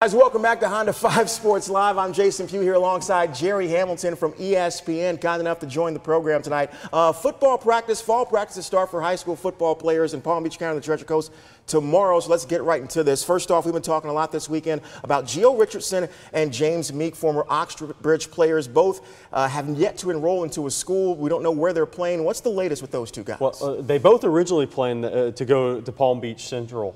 Guys, welcome back to Honda 5 Sports Live. I'm Jason Pugh here alongside Gerry Hamilton from ESPN, kind enough to join the program tonight. Football practice, fall practice start for high school football players in Palm Beach County and the Treasure Coast tomorrow, so let's get right into this. First off, we've been talking a lot this weekend about Gio Richardson and James Meek, former Oxbridge players. Both have yet to enroll into a school. We don't know where they're playing. What's the latest with those two guys? Well, they both originally planned to go to Palm Beach Central.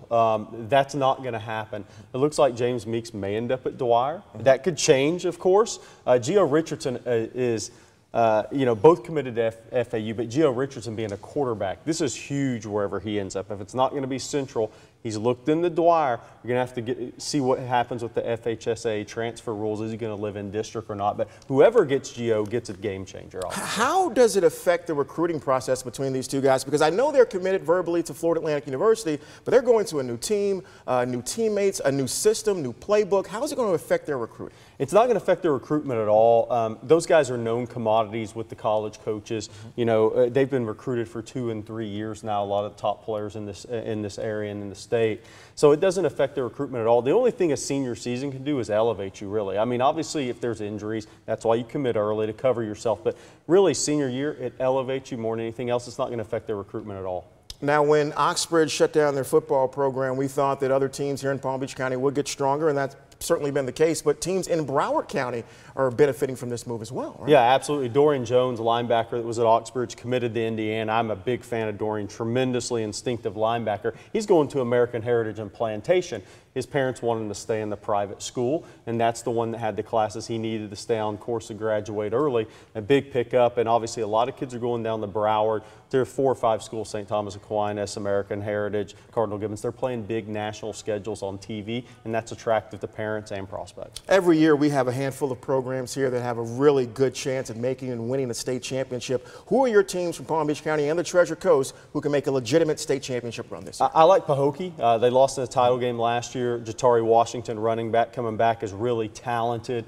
That's not going to happen. It looks like James Meeks may end up at Dwyer. That could change, of course. Gio Richardson is both committed to FAU, but Gio Richardson being a quarterback, this is huge wherever he ends up. If it's not going to be Central, he's looked in the Dwyer. You're going to have to see what happens with the FHSA transfer rules. Is he going to live in district or not? But whoever gets Gio gets a game changer. How does it affect the recruiting process between these two guys? Because I know they're committed verbally to Florida Atlantic University, but they're going to a new team, new teammates, a new system, new playbook. How is it going to affect their recruiting? It's not going to affect their recruitment at all. Those guys are known commodities with the college coaches. You know, they've been recruited for 2 and 3 years now. A lot of the top players in this area and in the state. So it doesn't affect their recruitment at all. The only thing a senior season can do is elevate you, really. I mean, obviously, if there's injuries, that's why you commit early to cover yourself. But really, senior year, it elevates you more than anything else. It's not going to affect their recruitment at all. Now, when Oxbridge shut down their football program, we thought that other teams here in Palm Beach County would get stronger, and that's certainly been the case, but teams in Broward County are benefiting from this move as well, right? Yeah, absolutely. Dorian Jones, a linebacker that was at Oxbridge, committed to Indiana. I'm a big fan of Dorian, tremendously instinctive linebacker. He's going to American Heritage and Plantation. His parents wanted him to stay in the private school, and that's the one that had the classes he needed to stay on course to graduate early. A big pickup, and obviously a lot of kids are going down to Broward. There are 4 or 5 schools, St. Thomas Aquinas, American Heritage, Cardinal Gibbons. They're playing big national schedules on TV, and that's attractive to parents and prospects. Every year we have a handful of programs here that have a really good chance at making and winning the state championship. Who are your teams from Palm Beach County and the Treasure Coast who can make a legitimate state championship run this year? I like Pahokee. They lost in the title game last year. Jatari Washington, running back, coming back, is really talented.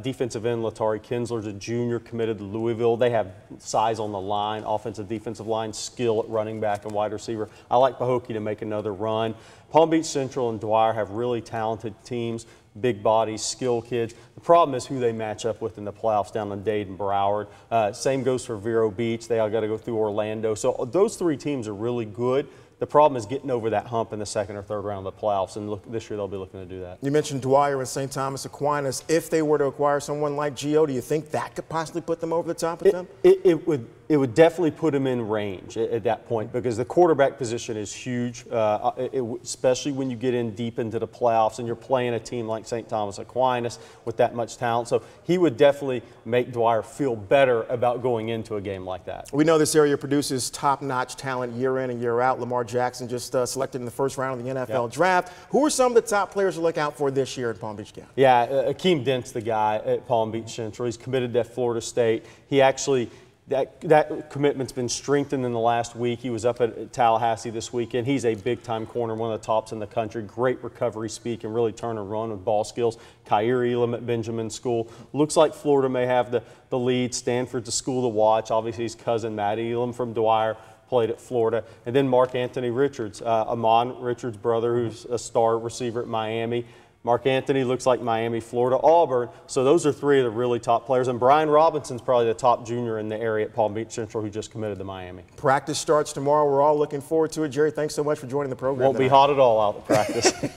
Defensive end, Latari Kinsler's a junior, committed to Louisville. They have size on the line, offensive, defensive line, skill at running back and wide receiver. I like Pahokee to make another run. Palm Beach Central and Dwyer have really talented teams, big bodies, skill kids. The problem is who they match up with in the playoffs down in Dade and Broward. Same goes for Vero Beach. They all got to go through Orlando. So those 3 teams are really good. The problem is getting over that hump in the 2nd or 3rd round of the playoffs, and this year they'll be looking to do that. You mentioned Dwyer and St. Thomas Aquinas. If they were to acquire someone like Gio, do you think that could possibly put them over the top of them? It would definitely put them in range at that point, because the quarterback position is huge, especially when you get in deep into the playoffs and you're playing a team like St. Thomas Aquinas with that much talent. So he would definitely make Dwyer feel better about going into a game like that. We know this area produces top-notch talent year in and year out. Lamar Jackson just selected in the 1st round of the NFL draft. Who are some of the top players to look out for this year in Palm Beach County? Yeah, Akeem Dent's the guy at Palm Beach Central. He's committed to Florida State. He actually – That commitment's been strengthened in the last week. He was up at Tallahassee this weekend. He's a big-time corner, one of the tops in the country. Great recovery speed, can really turn and run with ball skills. Kyrie Elam at Benjamin School. Looks like Florida may have the lead. Stanford's a school to watch. Obviously, his cousin Matt Elam from Dwyer played at Florida. And then Mark Anthony Richards, Amon Richards' brother, who's a star receiver at Miami. Mark Anthony looks like Miami, Florida, Auburn. So those are 3 of the really top players. And Brian Robinson's probably the top junior in the area at Palm Beach Central who just committed to Miami. Practice starts tomorrow. We're all looking forward to it. Gerry, thanks so much for joining the program. Won't be hot at all out at practice.